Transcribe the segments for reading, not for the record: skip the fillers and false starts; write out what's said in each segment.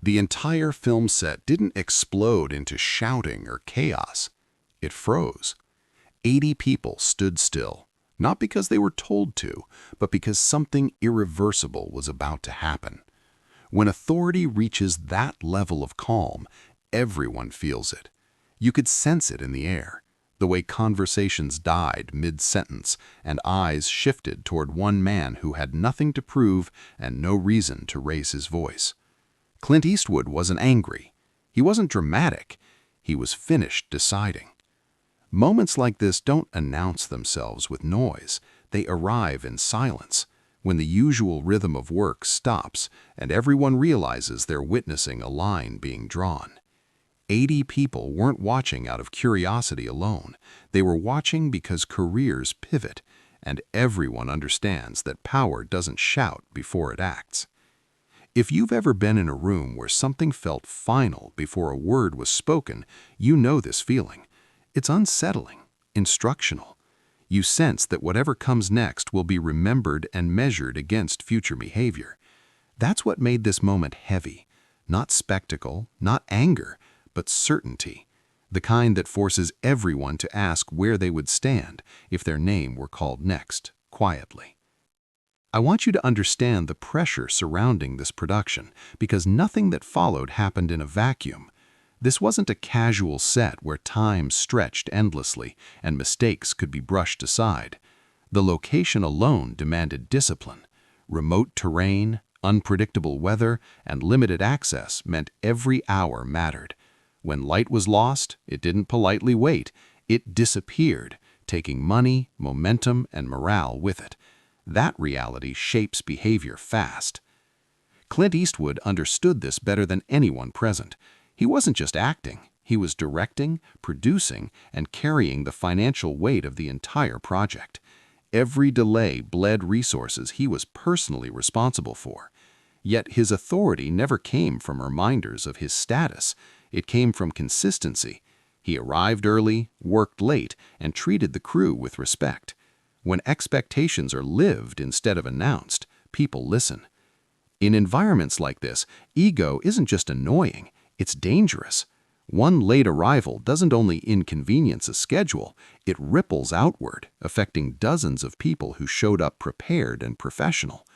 The entire film set didn't explode into shouting or chaos. It froze. 80 people stood still, not because they were told to, but because something irreversible was about to happen. When authority reaches that level of calm, everyone feels it. You could sense it in the air, the way conversations died mid-sentence and eyes shifted toward one man who had nothing to prove and no reason to raise his voice. Clint Eastwood wasn't angry. He wasn't dramatic. He was finished deciding. Moments like this don't announce themselves with noise. They arrive in silence, when the usual rhythm of work stops and everyone realizes they're witnessing a line being drawn. 80 people weren't watching out of curiosity alone. They were watching because careers pivot, and everyone understands that power doesn't shout before it acts. If you've ever been in a room where something felt final before a word was spoken, you know this feeling. It's unsettling, instructional. You sense that whatever comes next will be remembered and measured against future behavior. That's what made this moment heavy. Not spectacle, not anger, but certainty. The kind that forces everyone to ask where they would stand if their name were called next, quietly. I want you to understand the pressure surrounding this production, because nothing that followed happened in a vacuum. This wasn't a casual set where time stretched endlessly and mistakes could be brushed aside. The location alone demanded discipline. Remote terrain, unpredictable weather, and limited access meant every hour mattered. When light was lost, it didn't politely wait. It disappeared, taking money, momentum, and morale with it. That reality shapes behavior fast. Clint Eastwood understood this better than anyone present. He wasn't just acting, he was directing, producing, and carrying the financial weight of the entire project. Every delay bled resources he was personally responsible for. Yet his authority never came from reminders of his status. It came from consistency. He arrived early, worked late, and treated the crew with respect. When expectations are lived instead of announced, people listen. In environments like this, ego isn't just annoying, it's dangerous. One late arrival doesn't only inconvenience a schedule, it ripples outward, affecting dozens of people who showed up prepared and professional.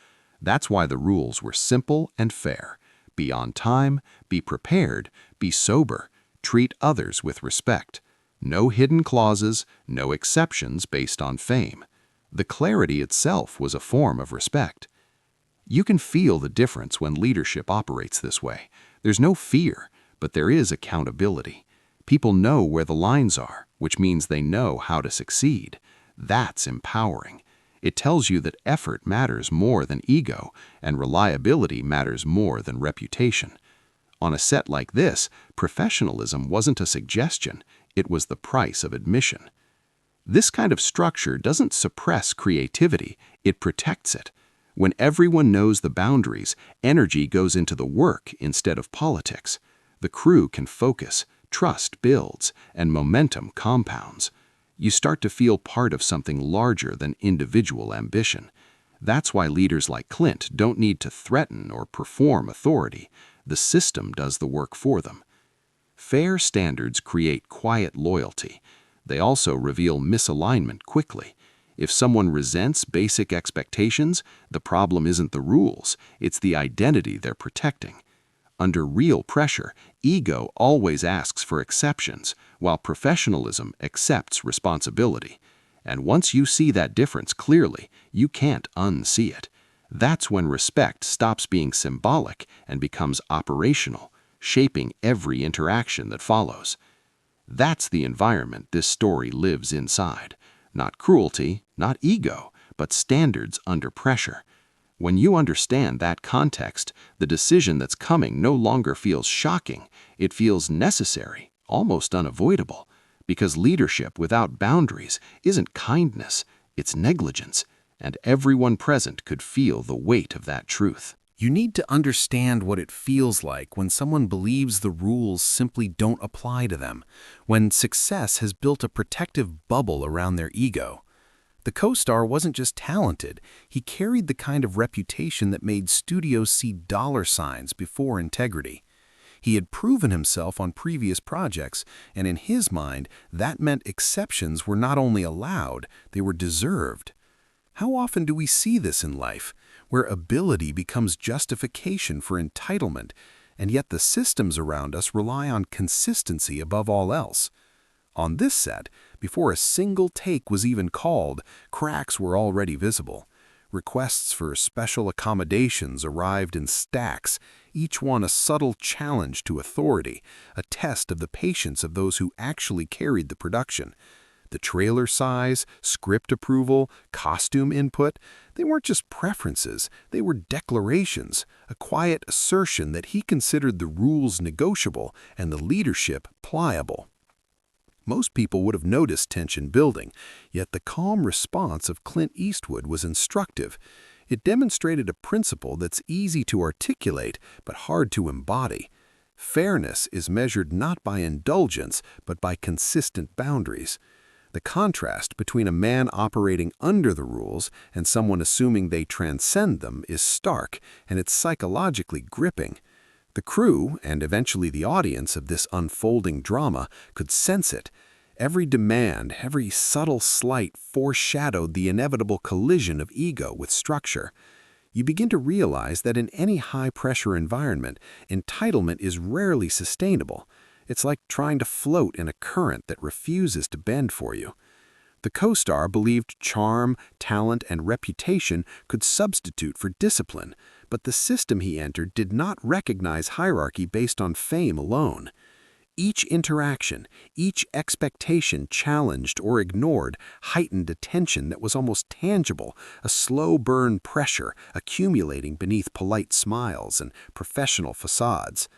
That's why the rules were simple and fair. Be on time, be prepared, be sober, treat others with respect. No hidden clauses, no exceptions based on fame. The clarity itself was a form of respect. You can feel the difference when leadership operates this way. There's no fear, but there is accountability. People know where the lines are, which means they know how to succeed. That's empowering. It tells you that effort matters more than ego, and reliability matters more than reputation. On a set like this, professionalism wasn't a suggestion, it was the price of admission. This kind of structure doesn't suppress creativity, it protects it. When everyone knows the boundaries, energy goes into the work instead of politics. The crew can focus, trust builds, and momentum compounds. You start to feel part of something larger than individual ambition. That's why leaders like Clint don't need to threaten or perform authority. The system does the work for them. Fair standards create quiet loyalty. They also reveal misalignment quickly. If someone resents basic expectations, the problem isn't the rules, it's the identity they're protecting. Under real pressure, ego always asks for exceptions, while professionalism accepts responsibility. And once you see that difference clearly, you can't unsee it. That's when respect stops being symbolic and becomes operational, shaping every interaction that follows. That's the environment this story lives inside. Not cruelty, not ego, but standards under pressure. When you understand that context, the decision that's coming no longer feels shocking. It feels necessary, almost unavoidable. Because leadership without boundaries isn't kindness, it's negligence. And everyone present could feel the weight of that truth. You need to understand what it feels like when someone believes the rules simply don't apply to them, when success has built a protective bubble around their ego. The co-star wasn't just talented, he carried the kind of reputation that made studios see dollar signs before integrity. He had proven himself on previous projects, and in his mind, that meant exceptions were not only allowed, they were deserved. How often do we see this in life, where ability becomes justification for entitlement, and yet the systems around us rely on consistency above all else? On this set, before a single take was even called, cracks were already visible. Requests for special accommodations arrived in stacks, each one a subtle challenge to authority, a test of the patience of those who actually carried the production. The trailer size, script approval, costume input, they weren't just preferences, they were declarations, a quiet assertion that he considered the rules negotiable and the leadership pliable. Most people would have noticed tension building, yet the calm response of Clint Eastwood was instructive. It demonstrated a principle that's easy to articulate but hard to embody. Fairness is measured not by indulgence but by consistent boundaries. The contrast between a man operating under the rules and someone assuming they transcend them is stark, and it's psychologically gripping. The crew, and eventually the audience of this unfolding drama, could sense it. Every demand, every subtle slight foreshadowed the inevitable collision of ego with structure. You begin to realize that in any high-pressure environment, entitlement is rarely sustainable. It's like trying to float in a current that refuses to bend for you. The co-star believed charm, talent, and reputation could substitute for discipline, but the system he entered did not recognize hierarchy based on fame alone. Each interaction, each expectation challenged or ignored heightened a tension that was almost tangible, a slow-burn pressure accumulating beneath polite smiles and professional facades.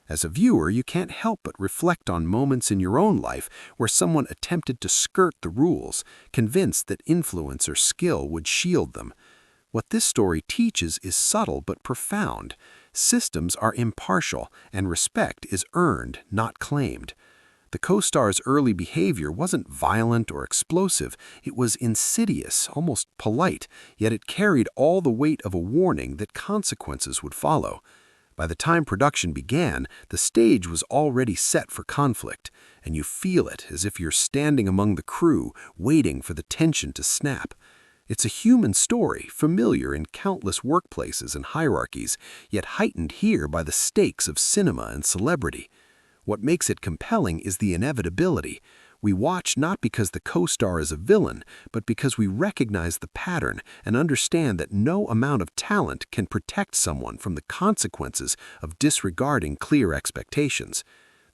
As a viewer, you can't help but reflect on moments in your own life where someone attempted to skirt the rules, convinced that influence or skill would shield them. What this story teaches is subtle but profound. Systems are impartial, and respect is earned, not claimed. The co-star's early behavior wasn't violent or explosive. It was insidious, almost polite, yet it carried all the weight of a warning that consequences would follow. By the time production began, the stage was already set for conflict, and you feel it as if you're standing among the crew, waiting for the tension to snap. It's a human story, familiar in countless workplaces and hierarchies, yet heightened here by the stakes of cinema and celebrity. What makes it compelling is the inevitability. We watch not because the co-star is a villain, but because we recognize the pattern and understand that no amount of talent can protect someone from the consequences of disregarding clear expectations.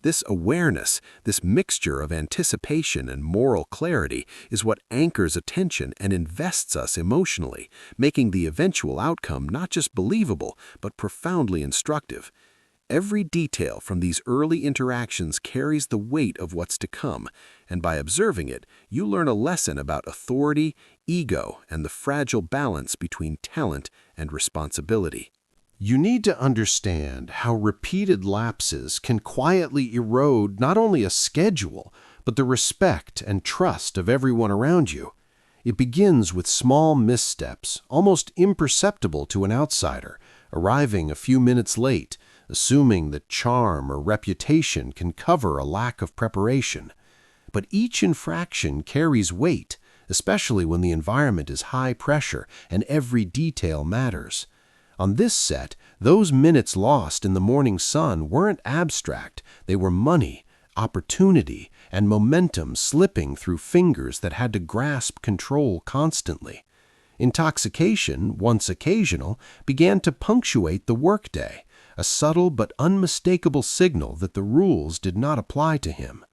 This awareness, this mixture of anticipation and moral clarity, is what anchors attention and invests us emotionally, making the eventual outcome not just believable, but profoundly instructive. Every detail from these early interactions carries the weight of what's to come, and by observing it, you learn a lesson about authority, ego, and the fragile balance between talent and responsibility. You need to understand how repeated lapses can quietly erode not only a schedule, but the respect and trust of everyone around you. It begins with small missteps, almost imperceptible to an outsider, arriving a few minutes late, assuming that charm or reputation can cover a lack of preparation. But each infraction carries weight, especially when the environment is high pressure and every detail matters. On this set, those minutes lost in the morning sun weren't abstract. They were money, opportunity, and momentum slipping through fingers that had to grasp control constantly. Intoxication, once occasional, began to punctuate the workday, a subtle but unmistakable signal that the rules did not apply to him.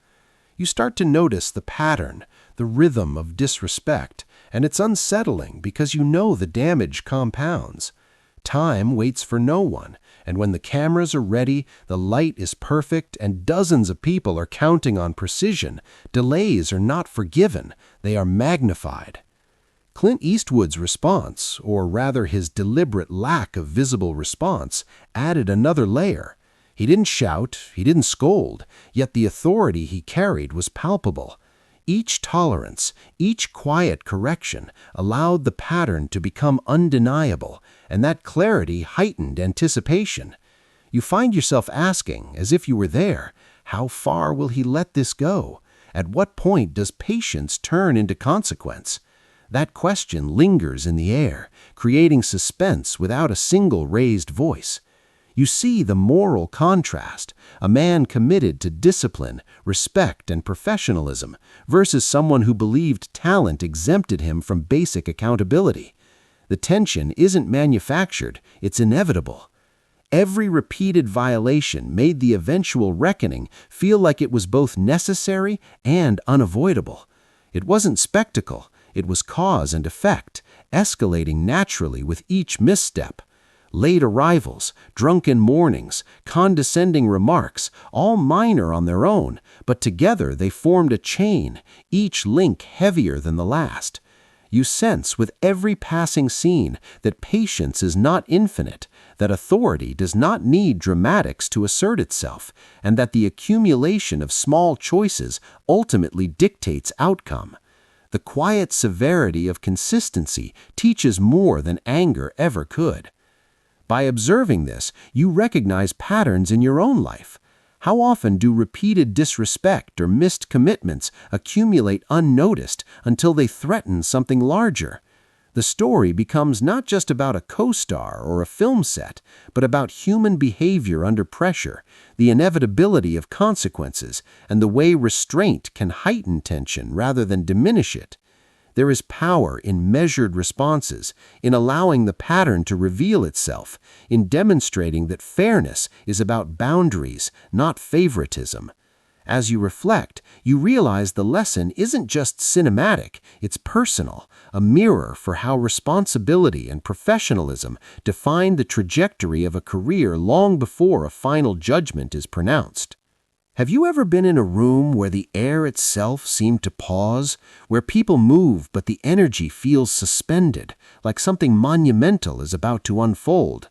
You start to notice the pattern, the rhythm of disrespect, and it's unsettling because you know the damage compounds. Time waits for no one, and when the cameras are ready, the light is perfect, and dozens of people are counting on precision, delays are not forgiven, they are magnified. Clint Eastwood's response, or rather his deliberate lack of visible response, added another layer. He didn't shout, he didn't scold, yet the authority he carried was palpable. Each tolerance, each quiet correction allowed the pattern to become undeniable, and that clarity heightened anticipation. You find yourself asking, as if you were there, how far will he let this go? At what point does patience turn into consequence? That question lingers in the air, creating suspense without a single raised voice. You see the moral contrast, a man committed to discipline, respect, and professionalism, versus someone who believed talent exempted him from basic accountability. The tension isn't manufactured, it's inevitable. Every repeated violation made the eventual reckoning feel like it was both necessary and unavoidable. It wasn't spectacle, it was cause and effect, escalating naturally with each misstep. Late arrivals, drunken mornings, condescending remarks, all minor on their own, but together they formed a chain, each link heavier than the last. You sense with every passing scene that patience is not infinite, that authority does not need dramatics to assert itself, and that the accumulation of small choices ultimately dictates outcome. The quiet severity of consistency teaches more than anger ever could. By observing this, you recognize patterns in your own life. How often do repeated disrespect or missed commitments accumulate unnoticed until they threaten something larger? The story becomes not just about a co-star or a film set, but about human behavior under pressure, the inevitability of consequences, and the way restraint can heighten tension rather than diminish it. There is power in measured responses, in allowing the pattern to reveal itself, in demonstrating that fairness is about boundaries, not favoritism. As you reflect, you realize the lesson isn't just cinematic, it's personal, a mirror for how responsibility and professionalism define the trajectory of a career long before a final judgment is pronounced. Have you ever been in a room where the air itself seemed to pause, where people move but the energy feels suspended, like something monumental is about to unfold?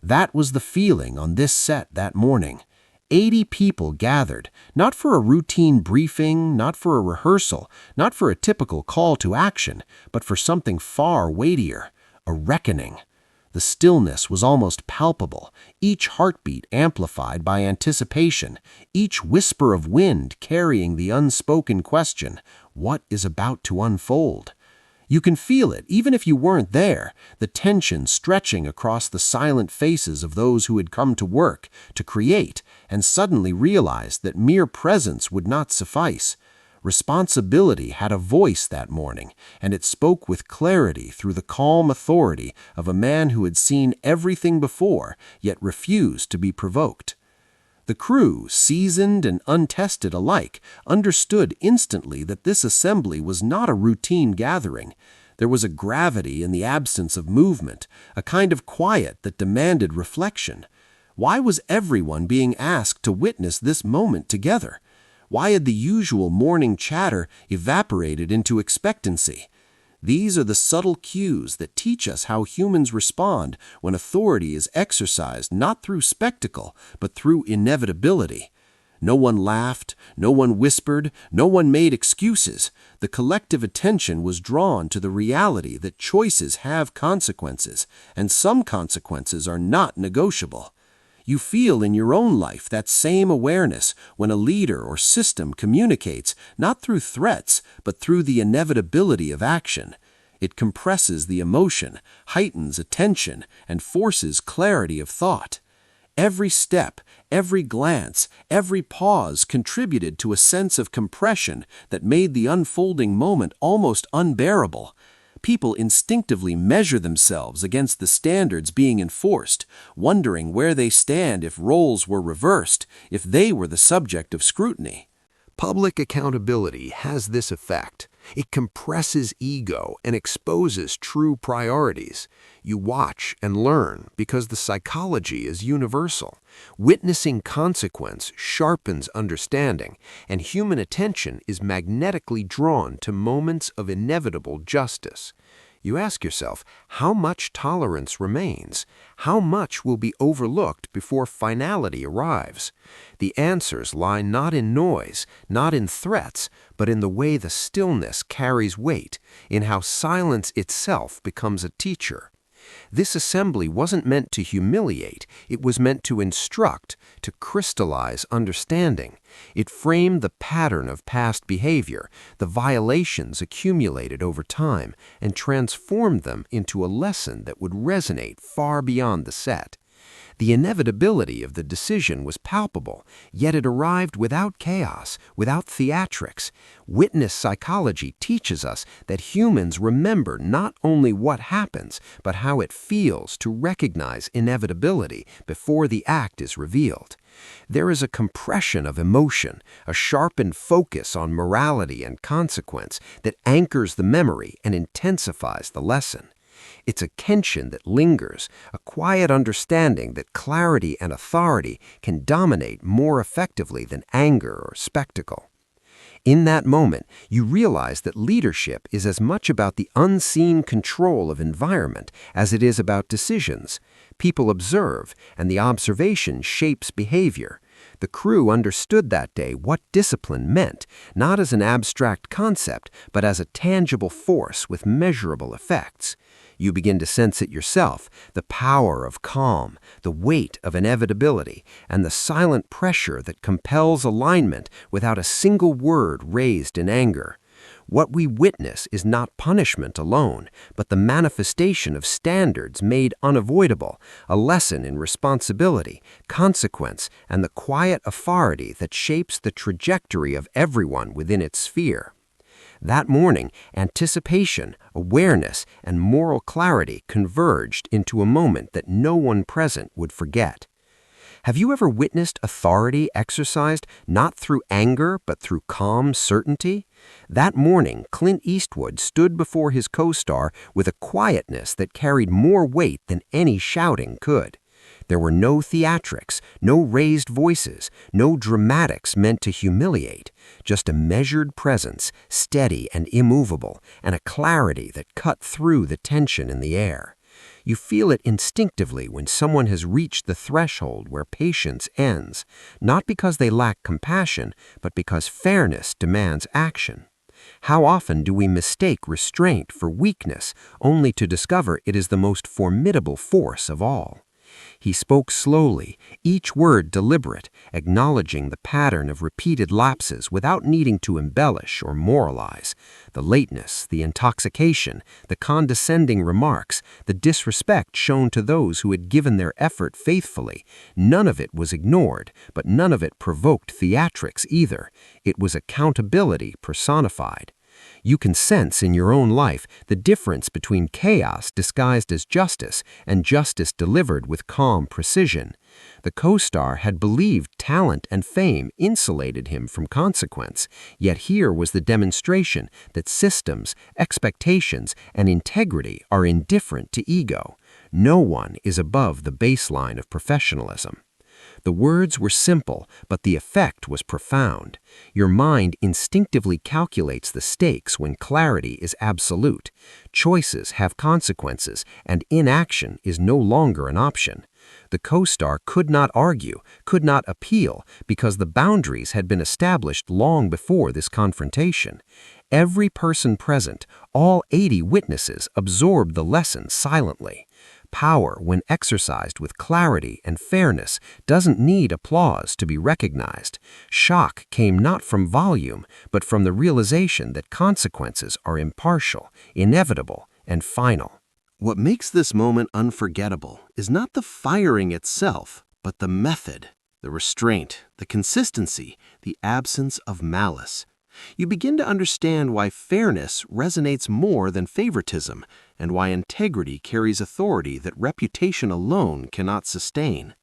That was the feeling on this set that morning. 80 people gathered, not for a routine briefing, not for a rehearsal, not for a typical call to action, but for something far weightier, a reckoning. The stillness was almost palpable, each heartbeat amplified by anticipation, each whisper of wind carrying the unspoken question, what is about to unfold? You can feel it, even if you weren't there, the tension stretching across the silent faces of those who had come to work, to create, and suddenly realized that mere presence would not suffice. Responsibility had a voice that morning, and it spoke with clarity through the calm authority of a man who had seen everything before, yet refused to be provoked. The crew, seasoned and untested alike, understood instantly that this assembly was not a routine gathering. There was a gravity in the absence of movement, a kind of quiet that demanded reflection. Why was everyone being asked to witness this moment together? Why had the usual morning chatter evaporated into expectancy? These are the subtle cues that teach us how humans respond when authority is exercised not through spectacle, but through inevitability. No one laughed, no one whispered, no one made excuses. The collective attention was drawn to the reality that choices have consequences, and some consequences are not negotiable. You feel in your own life that same awareness when a leader or system communicates not through threats, but through the inevitability of action. It compresses the emotion, heightens attention, and forces clarity of thought. Every step, every glance, every pause contributed to a sense of compression that made the unfolding moment almost unbearable. People instinctively measure themselves against the standards being enforced, wondering where they stand if roles were reversed, if they were the subject of scrutiny. Public accountability has this effect. It compresses ego and exposes true priorities. You watch and learn because the psychology is universal. Witnessing consequence sharpens understanding, and human attention is magnetically drawn to moments of inevitable justice. You ask yourself, how much tolerance remains? How much will be overlooked before finality arrives? The answers lie not in noise, not in threats, but in the way the stillness carries weight, in how silence itself becomes a teacher. This assembly wasn't meant to humiliate, it was meant to instruct, to crystallize understanding. It framed the pattern of past behavior, the violations accumulated over time, and transformed them into a lesson that would resonate far beyond the set. The inevitability of the decision was palpable, yet it arrived without chaos, without theatrics. Witness psychology teaches us that humans remember not only what happens, but how it feels to recognize inevitability before the act is revealed. There is a compression of emotion, a sharpened focus on morality and consequence that anchors the memory and intensifies the lesson. It's a tension that lingers, a quiet understanding that clarity and authority can dominate more effectively than anger or spectacle. In that moment, you realize that leadership is as much about the unseen control of environment as it is about decisions. People observe, and the observation shapes behavior. The crew understood that day what discipline meant, not as an abstract concept, but as a tangible force with measurable effects. You begin to sense it yourself, the power of calm, the weight of inevitability, and the silent pressure that compels alignment without a single word raised in anger. What we witness is not punishment alone, but the manifestation of standards made unavoidable, a lesson in responsibility, consequence, and the quiet authority that shapes the trajectory of everyone within its sphere. That morning, anticipation, awareness, and moral clarity converged into a moment that no one present would forget. Have you ever witnessed authority exercised not through anger but through calm certainty? That morning, Clint Eastwood stood before his co-star with a quietness that carried more weight than any shouting could. There were no theatrics, no raised voices, no dramatics meant to humiliate, just a measured presence, steady and immovable, and a clarity that cut through the tension in the air. You feel it instinctively when someone has reached the threshold where patience ends, not because they lack compassion, but because fairness demands action. How often do we mistake restraint for weakness, only to discover it is the most formidable force of all? He spoke slowly, each word deliberate, acknowledging the pattern of repeated lapses without needing to embellish or moralize. The lateness, the intoxication, the condescending remarks, the disrespect shown to those who had given their effort faithfully, none of it was ignored, but none of it provoked theatrics either. It was accountability personified. You can sense in your own life the difference between chaos disguised as justice and justice delivered with calm precision. The co-star had believed talent and fame insulated him from consequence, yet here was the demonstration that systems, expectations, and integrity are indifferent to ego. No one is above the baseline of professionalism. The words were simple, but the effect was profound. Your mind instinctively calculates the stakes when clarity is absolute. Choices have consequences, and inaction is no longer an option. The co-star could not argue, could not appeal, because the boundaries had been established long before this confrontation. Every person present, all 80 witnesses, absorbed the lesson silently. Power, when exercised with clarity and fairness, doesn't need applause to be recognized. Shock came not from volume, but from the realization that consequences are impartial, inevitable, and final. What makes this moment unforgettable is not the firing itself, but the method, the restraint, the consistency, the absence of malice. You begin to understand why fairness resonates more than favoritism, and why integrity carries authority that reputation alone cannot sustain.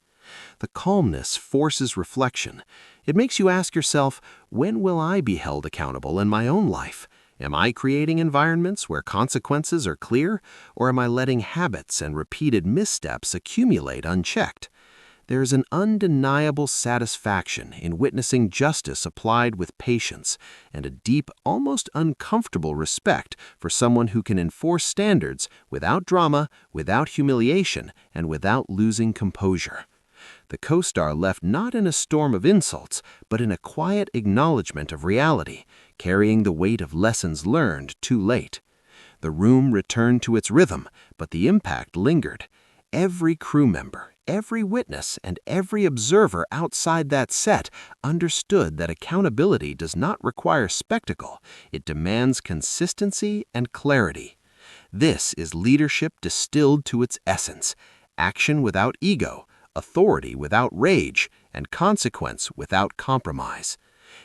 The calmness forces reflection. It makes you ask yourself, when will I be held accountable in my own life? Am I creating environments where consequences are clear, or am I letting habits and repeated missteps accumulate unchecked? There is an undeniable satisfaction in witnessing justice applied with patience and a deep, almost uncomfortable respect for someone who can enforce standards without drama, without humiliation, and without losing composure. The co-star left not in a storm of insults, but in a quiet acknowledgement of reality, carrying the weight of lessons learned too late. The room returned to its rhythm, but the impact lingered. Every crew member, every witness, and every observer outside that set understood that accountability does not require spectacle. It demands consistency and clarity. This is leadership distilled to its essence: action without ego, authority without rage, and consequence without compromise.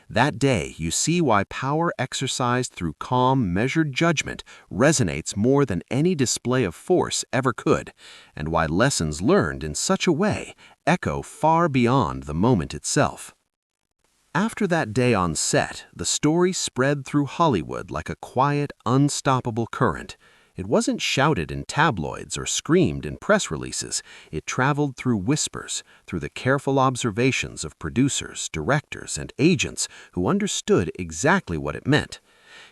That day, you see why power exercised through calm, measured judgment resonates more than any display of force ever could, and why lessons learned in such a way echo far beyond the moment itself. After that day on set, the story spread through Hollywood like a quiet, unstoppable current. It wasn't shouted in tabloids or screamed in press releases. It traveled through whispers, through the careful observations of producers, directors, and agents who understood exactly what it meant.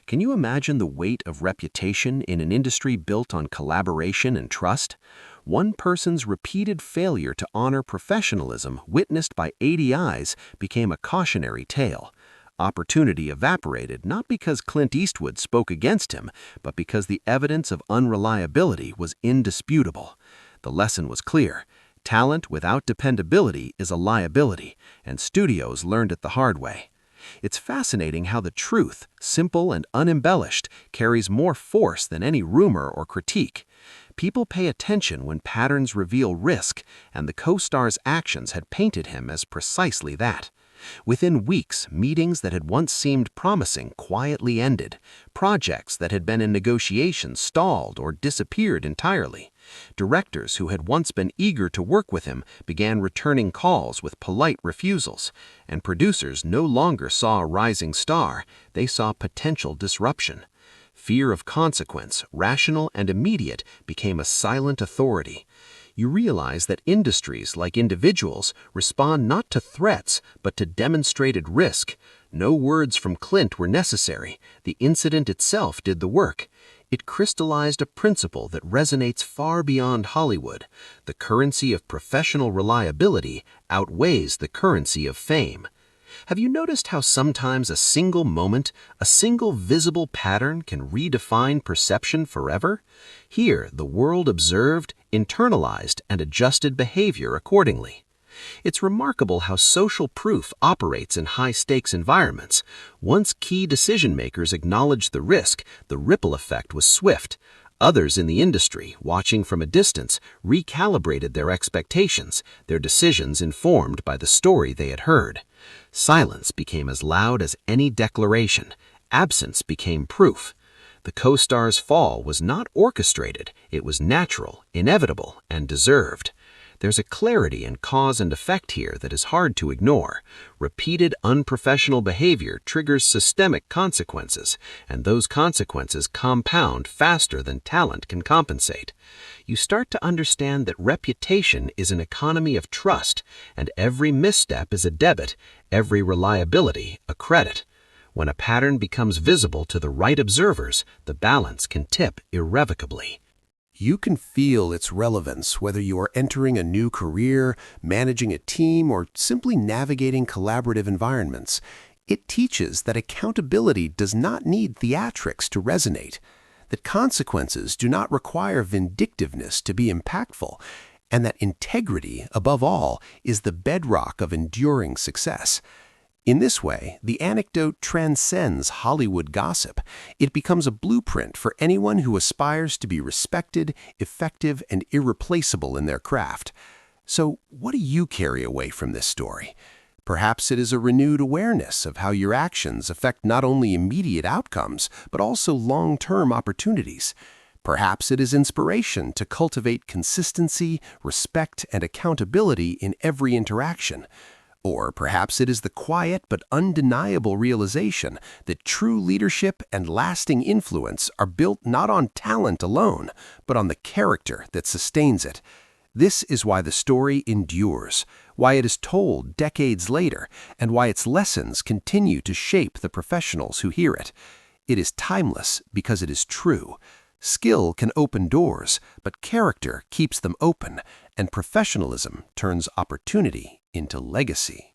Can you imagine the weight of reputation in an industry built on collaboration and trust? One person's repeated failure to honor professionalism witnessed by 80 eyes became a cautionary tale. Opportunity evaporated not because Clint Eastwood spoke against him, but because the evidence of unreliability was indisputable. The lesson was clear: talent without dependability is a liability, and studios learned it the hard way. It's fascinating how the truth, simple and unembellished, carries more force than any rumor or critique. People pay attention when patterns reveal risk, and the co-star's actions had painted him as precisely that. Within weeks, meetings that had once seemed promising quietly ended. Projects that had been in negotiation stalled or disappeared entirely. Directors who had once been eager to work with him began returning calls with polite refusals, and producers no longer saw a rising star, they saw potential disruption. Fear of consequence, rational and immediate, became a silent authority. You realize that industries, like individuals, respond not to threats, but to demonstrated risk. No words from Clint were necessary. The incident itself did the work. It crystallized a principle that resonates far beyond Hollywood. The currency of professional reliability outweighs the currency of fame. Have you noticed how sometimes a single moment, a single visible pattern can redefine perception forever? Here, the world observed, internalized, and adjusted behavior accordingly. It's remarkable how social proof operates in high-stakes environments. Once key decision-makers acknowledged the risk, the ripple effect was swift. Others in the industry, watching from a distance, recalibrated their expectations, their decisions informed by the story they had heard. Silence became as loud as any declaration. Absence became proof. The co-star's fall was not orchestrated. It was natural, inevitable, and deserved. There's a clarity in cause and effect here that is hard to ignore. Repeated unprofessional behavior triggers systemic consequences, and those consequences compound faster than talent can compensate. You start to understand that reputation is an economy of trust, and every misstep is a debit, every reliability a credit. When a pattern becomes visible to the right observers, the balance can tip irrevocably. You can feel its relevance whether you are entering a new career, managing a team, or simply navigating collaborative environments. It teaches that accountability does not need theatrics to resonate, that consequences do not require vindictiveness to be impactful, and that integrity, above all, is the bedrock of enduring success. In this way, the anecdote transcends Hollywood gossip. It becomes a blueprint for anyone who aspires to be respected, effective, and irreplaceable in their craft. So, what do you carry away from this story? Perhaps it is a renewed awareness of how your actions affect not only immediate outcomes, but also long-term opportunities. Perhaps it is inspiration to cultivate consistency, respect, and accountability in every interaction. Or perhaps it is the quiet but undeniable realization that true leadership and lasting influence are built not on talent alone, but on the character that sustains it. This is why the story endures, why it is told decades later, and why its lessons continue to shape the professionals who hear it. It is timeless because it is true. Skill can open doors, but character keeps them open, and professionalism turns opportunity into legacy.